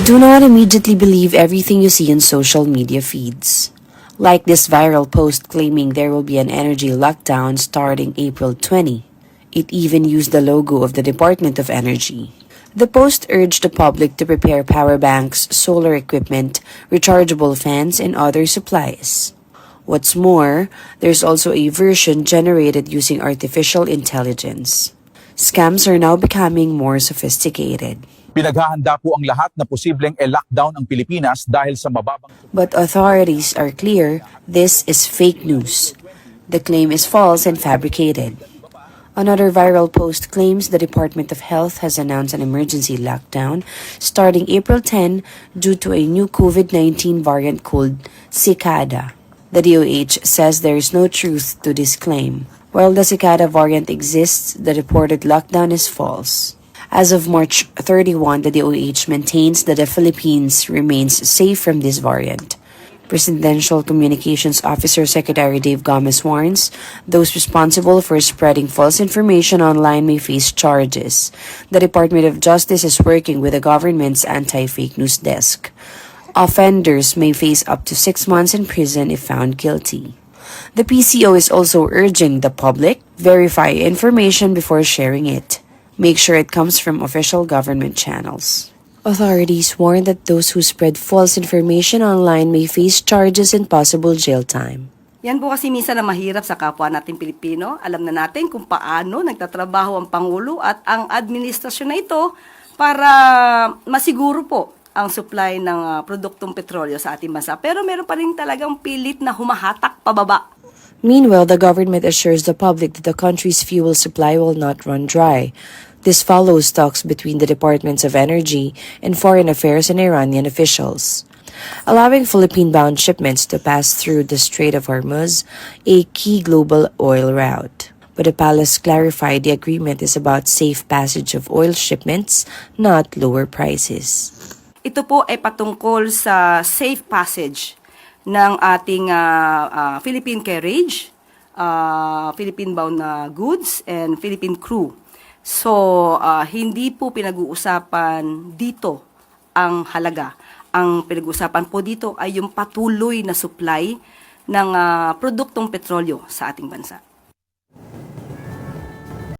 Do not immediately believe everything you see in social media feeds. Like this viral post claiming there will be an energy lockdown starting April 20. It even used the logo of the Department of Energy. The post urged the public to prepare power banks, solar equipment, rechargeable fans, and other supplies. What's more, there's also a version generated using artificial intelligence. Scams are now becoming more sophisticated. Pinaghahanda po ang lahat na posibleng i-lockdown ang Pilipinas dahil sa mababang... But authorities are clear this is fake news. The claim is false and fabricated. Another viral post claims the Department of Health has announced an emergency lockdown starting April 10 due to a new COVID-19 variant called Cicada. The DOH says there is no truth to this claim. While the Cicada variant exists, the reported lockdown is false. As of March 31, the DOH maintains that the Philippines remains safe from this variant. Presidential Communications Officer Secretary Dave Gomez warns those responsible for spreading false information online may face charges. The Department of Justice is working with the government's anti-fake news desk. Offenders may face up to 6 months in prison if found guilty. The PCO is also urging the public verify information before sharing it. Make sure it comes from official government channels. Authorities warn that those who spread false information online may face charges and possible jail time. Yan po kasi minsan na mahirap sa kapwa nating Pilipino. Alam na natin kung paano nagtatrabaho ang Pangulo at ang administrasyon na ito para masiguro po ang supply ng produktong petrolyo sa ating bansa. Pero meron pa rin talagang pilit na humahatak pababa. Meanwhile, the government assures the public that the country's fuel supply will not run dry. This follows talks between the Departments of Energy and Foreign Affairs and Iranian officials, allowing Philippine-bound shipments to pass through the Strait of Hormuz, a key global oil route. But the palace clarified the agreement is about safe passage of oil shipments, not lower prices. Ito po ay patungkol sa safe passage ng ating Philippine carriage, Philippine-bound na goods, and Philippine crew. So, hindi po pinag-uusapan dito ang halaga. Ang pinag-uusapan po dito ay yung patuloy na supply ng produktong petrolyo sa ating bansa.